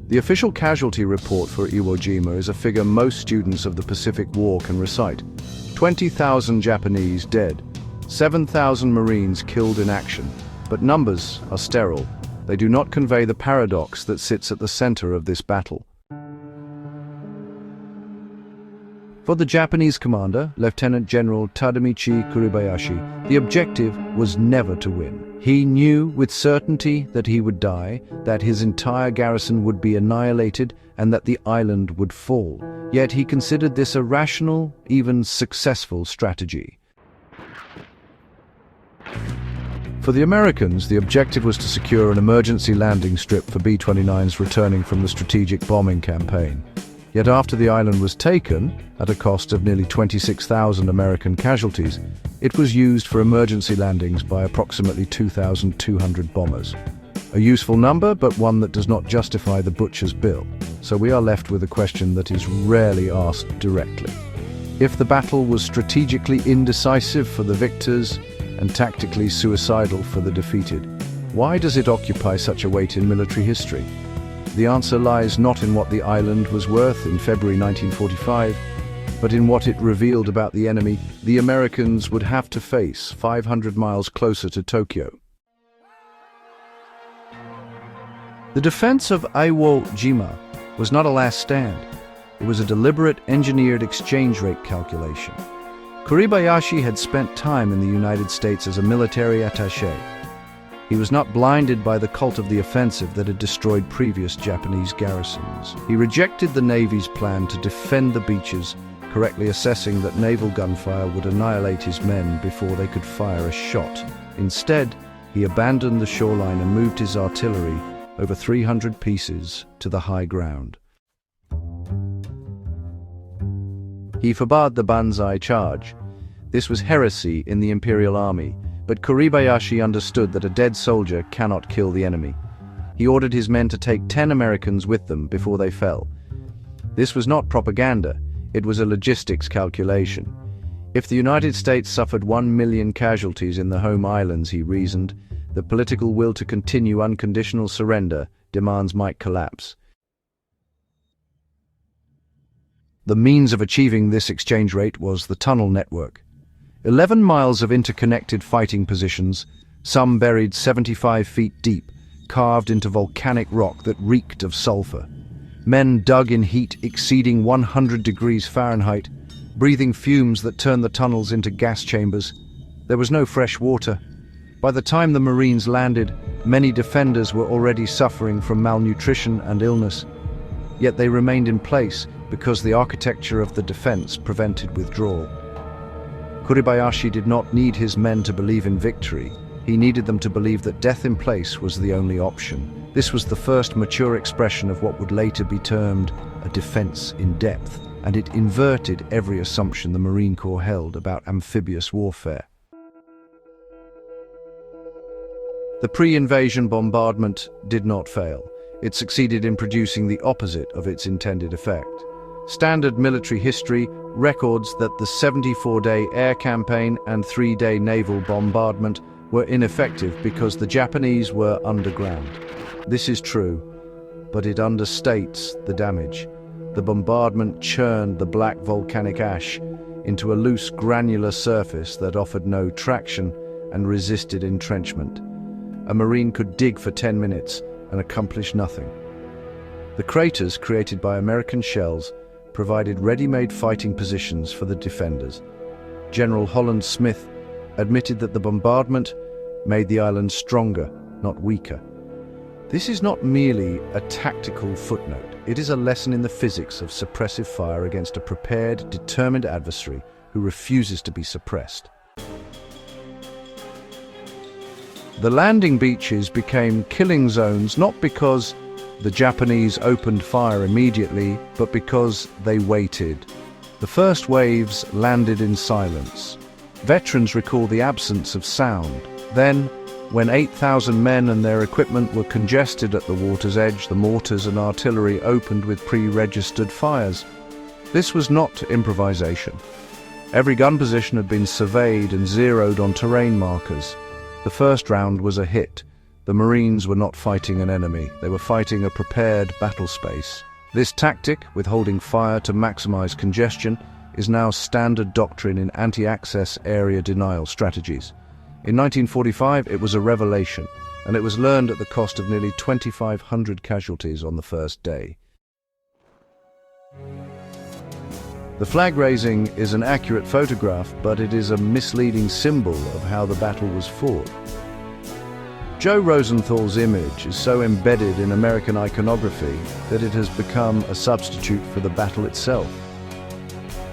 The official casualty report for Iwo Jima is a figure most students of the Pacific War can recite. 20,000 Japanese dead, 7,000 Marines killed in action. But numbers are sterile. They do not convey the paradox that sits at the center of this battle. For the Japanese commander, Lieutenant General Tadamichi Kuribayashi, the objective was never to win. He knew with certainty that he would die, that his entire garrison would be annihilated, and that the island would fall. Yet he considered this a rational, even successful strategy. For the Americans, the objective was to secure an emergency landing strip for B-29s returning from the strategic bombing campaign. Yet after the island was taken, at a cost of nearly 26,000 American casualties, it was used for emergency landings by approximately 2,200 bombers. A useful number, but one that does not justify the butcher's bill. So we are left with a question that is rarely asked directly. If the battle was strategically indecisive for the victors and tactically suicidal for the defeated, why does it occupy such a weight in military history? The answer lies not in what the island was worth in February 1945, but in what it revealed about the enemy the Americans would have to face 500 miles closer to Tokyo. The defense of Iwo Jima was not a last stand. It was a deliberate, engineered exchange rate calculation. Kuribayashi had spent time in the United States as a military attaché. He was not blinded by the cult of the offensive that had destroyed previous Japanese garrisons. He rejected the Navy's plan to defend the beaches, correctly assessing that naval gunfire would annihilate his men before they could fire a shot. Instead, he abandoned the shoreline and moved his artillery, over 300 pieces, to the high ground. He forbade the banzai charge. This was heresy in the Imperial Army, but Kuribayashi understood that a dead soldier cannot kill the enemy. He ordered his men to take 10 Americans with them before they fell. This was not propaganda, it was a logistics calculation. If the United States suffered 1 million casualties in the home islands, he reasoned, the political will to continue unconditional surrender demands might collapse. The means of achieving this exchange rate was the tunnel network. 11 miles of interconnected fighting positions, some buried 75 feet deep, carved into volcanic rock that reeked of sulfur. Men dug in heat exceeding 100 degrees Fahrenheit, breathing fumes that turned the tunnels into gas chambers. There was no fresh water. By the time the Marines landed, many defenders were already suffering from malnutrition and illness. Yet they remained in place because the architecture of the defense prevented withdrawal. Kuribayashi did not need his men to believe in victory. He needed them to believe that death in place was the only option. This was the first mature expression of what would later be termed a defense in depth, and it inverted every assumption the Marine Corps held about amphibious warfare. The pre-invasion bombardment did not fail. It succeeded in producing the opposite of its intended effect. Standard military history records that the 74-day air campaign and 3-day naval bombardment were ineffective because the Japanese were underground. This is true, but it understates the damage. The bombardment churned the black volcanic ash into a loose granular surface that offered no traction and resisted entrenchment. A Marine could dig for 10 minutes and accomplish nothing. The craters created by American shells provided ready-made fighting positions for the defenders. General Holland Smith admitted that the bombardment made the island stronger, not weaker. This is not merely a tactical footnote. It is a lesson in the physics of suppressive fire against a prepared, determined adversary who refuses to be suppressed. The landing beaches became killing zones not because the Japanese opened fire immediately, but because they waited. The first waves landed in silence. Veterans recall the absence of sound. Then, when 8,000 men and their equipment were congested at the water's edge, the mortars and artillery opened with pre-registered fires. This was not improvisation. Every gun position had been surveyed and zeroed on terrain markers. The first round was a hit. The Marines were not fighting an enemy, they were fighting a prepared battle space. This tactic, withholding fire to maximize congestion, is now standard doctrine in anti-access area denial strategies. In 1945, it was a revelation, and it was learned at the cost of nearly 2,500 casualties on the first day. The flag raising is an accurate photograph, but it is a misleading symbol of how the battle was fought. Joe Rosenthal's image is so embedded in American iconography that it has become a substitute for the battle itself.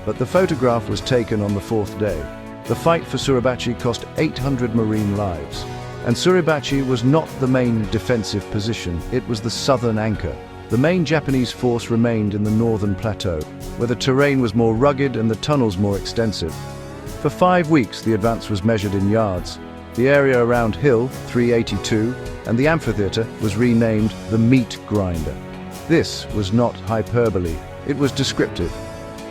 But the photograph was taken on the fourth day. The fight for Suribachi cost 800 Marine lives, and Suribachi was not the main defensive position, it was the southern anchor. The main Japanese force remained in the northern plateau, where the terrain was more rugged and the tunnels more extensive. For 5 weeks, the advance was measured in yards. The area around Hill 382 and the amphitheater was renamed the Meat Grinder. This was not hyperbole, it was descriptive.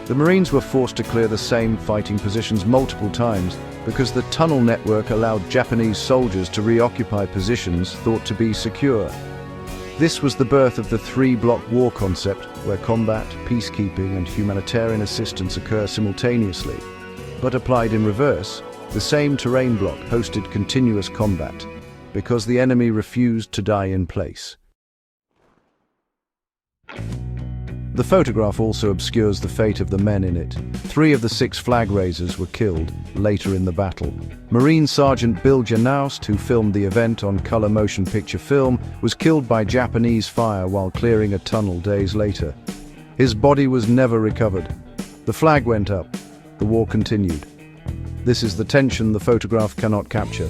The Marines were forced to clear the same fighting positions multiple times because the tunnel network allowed Japanese soldiers to reoccupy positions thought to be secure. This was the birth of the three-block war concept, where combat, peacekeeping, and humanitarian assistance occur simultaneously. But applied in reverse, the same terrain block hosted continuous combat, because the enemy refused to die in place. The photograph also obscures the fate of the men in it. 3 of the 6 flag raisers were killed later in the battle. Marine Sergeant Bill Janaust, who filmed the event on color motion picture film, was killed by Japanese fire while clearing a tunnel days later. His body was never recovered. The flag went up. The war continued. This is the tension the photograph cannot capture.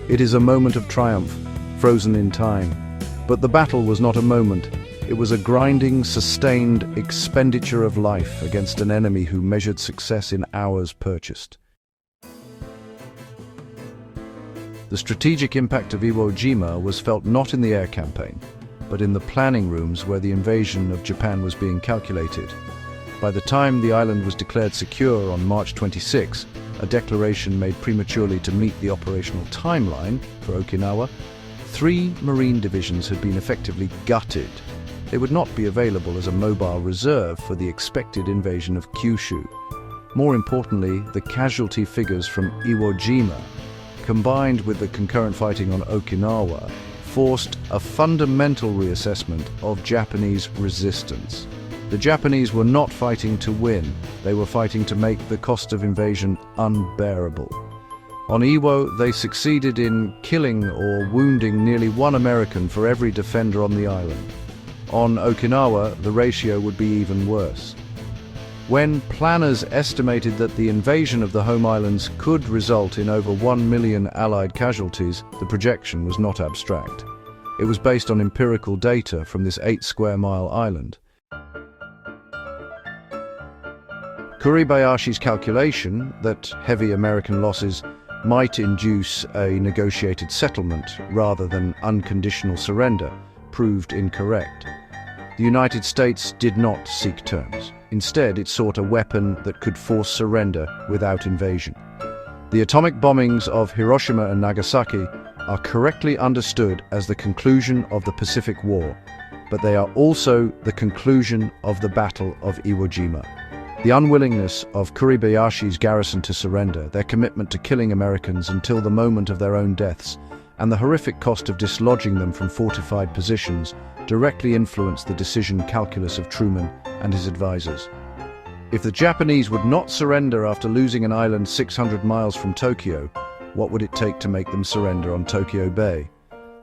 It is a moment of triumph, frozen in time. But the battle was not a moment. It was a grinding, sustained expenditure of life against an enemy who measured success in hours purchased. The strategic impact of Iwo Jima was felt not in the air campaign, but in the planning rooms where the invasion of Japan was being calculated. By the time the island was declared secure on March 26, a declaration made prematurely to meet the operational timeline for Okinawa, 3 Marine divisions had been effectively gutted. They would not be available as a mobile reserve for the expected invasion of Kyushu. More importantly, the casualty figures from Iwo Jima, combined with the concurrent fighting on Okinawa, forced a fundamental reassessment of Japanese resistance. The Japanese were not fighting to win, they were fighting to make the cost of invasion unbearable. On Iwo, they succeeded in killing or wounding nearly 1 American for every defender on the island. On Okinawa, the ratio would be even worse. When planners estimated that the invasion of the home islands could result in over 1 million Allied casualties, the projection was not abstract. It was based on empirical data from this 8-square-mile island. Kuribayashi's calculation that heavy American losses might induce a negotiated settlement rather than unconditional surrender proved incorrect. The United States did not seek terms. Instead, it sought a weapon that could force surrender without invasion. The atomic bombings of Hiroshima and Nagasaki are correctly understood as the conclusion of the Pacific War, but they are also the conclusion of the Battle of Iwo Jima. The unwillingness of Kuribayashi's garrison to surrender, their commitment to killing Americans until the moment of their own deaths, and the horrific cost of dislodging them from fortified positions directly influenced the decision calculus of Truman and his advisors. If the Japanese would not surrender after losing an island 600 miles from Tokyo, what would it take to make them surrender on Tokyo Bay?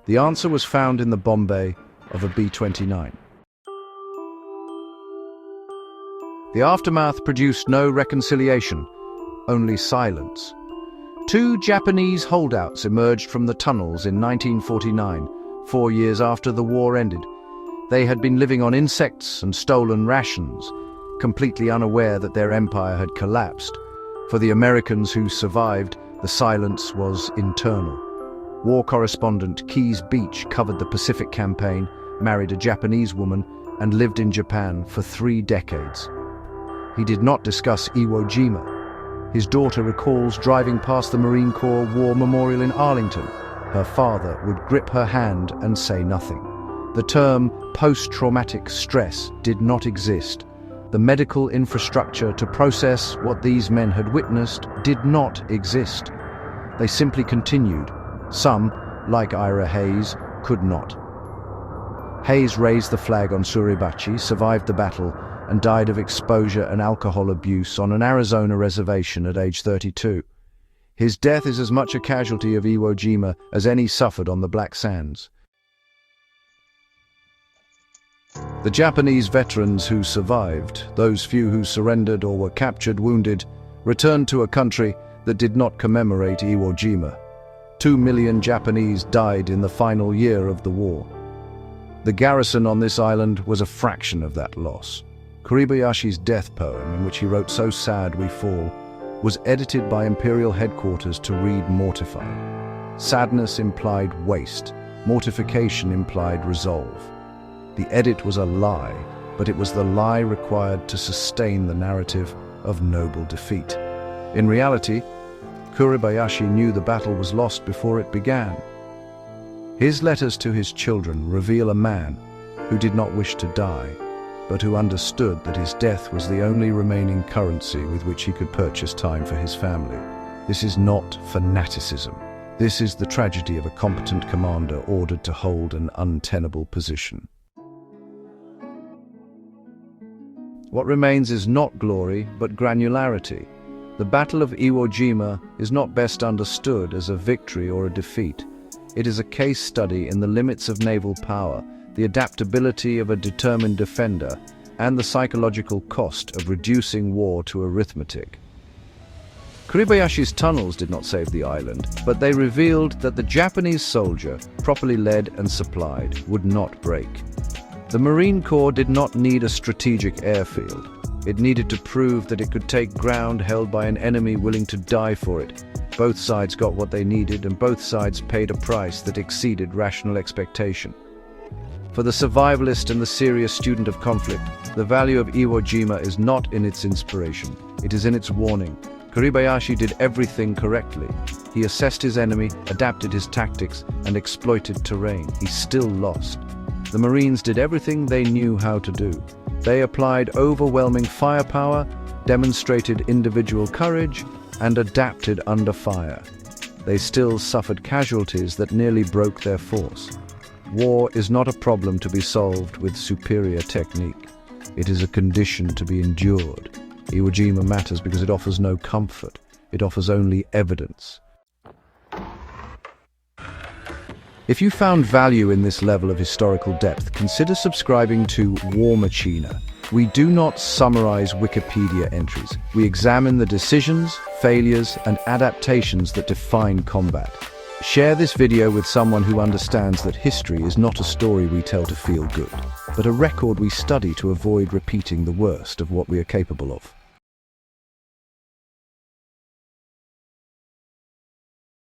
The answer was found in the bomb bay of a B-29. The aftermath produced no reconciliation, only silence. 2 Japanese holdouts emerged from the tunnels in 1949, 4 years after the war ended. They had been living on insects and stolen rations, completely unaware that their empire had collapsed. For the Americans who survived, the silence was internal. War correspondent Keys Beach covered the Pacific campaign, married a Japanese woman, and lived in Japan for 3 decades. He did not discuss Iwo Jima. His daughter recalls driving past the Marine Corps War Memorial in Arlington, her father would grip her hand and say nothing. The term post-traumatic stress did not exist. The medical infrastructure to process what these men had witnessed did not exist. They simply continued. Some, like Ira Hayes, could not. Hayes raised the flag on Suribachi, survived the battle, and died of exposure and alcohol abuse on an Arizona reservation at age 32. His death is as much a casualty of Iwo Jima as any suffered on the Black Sands. The Japanese veterans who survived, those few who surrendered or were captured wounded, returned to a country that did not commemorate Iwo Jima. 2 million Japanese died in the final year of the war. The garrison on this island was a fraction of that loss. Kuribayashi's death poem, in which he wrote "So sad we fall," was edited by Imperial headquarters to read mortified. Sadness implied waste. Mortification implied resolve. The edit was a lie, but it was the lie required to sustain the narrative of noble defeat. In reality, Kuribayashi knew the battle was lost before it began. His letters to his children reveal a man who did not wish to die, but who understood that his death was the only remaining currency with which he could purchase time for his family. This is not fanaticism. This is the tragedy of a competent commander ordered to hold an untenable position. What remains is not glory, but granularity. The Battle of Iwo Jima is not best understood as a victory or a defeat. It is a case study in the limits of naval power, the adaptability of a determined defender, and the psychological cost of reducing war to arithmetic. Kuribayashi's tunnels did not save the island, but they revealed that the Japanese soldier, properly led and supplied, would not break. The Marine Corps did not need a strategic airfield. It needed to prove that it could take ground held by an enemy willing to die for it. Both sides got what they needed, and both sides paid a price that exceeded rational expectation. For the survivalist and the serious student of conflict, the value of Iwo Jima is not in its inspiration, it is in its warning. Kuribayashi did everything correctly. He assessed his enemy, adapted his tactics, and exploited terrain. He still lost. The Marines did everything they knew how to do. They applied overwhelming firepower, demonstrated individual courage, and adapted under fire. They still suffered casualties that nearly broke their force. War is not a problem to be solved with superior technique. It is a condition to be endured. Iwo Jima matters because it offers no comfort. It offers only evidence. If you found value in this level of historical depth, consider subscribing to War Machina. We do not summarize Wikipedia entries. We examine the decisions, failures, and adaptations that define combat. Share this video with someone who understands that history is not a story we tell to feel good, but a record we study to avoid repeating the worst of what we are capable of.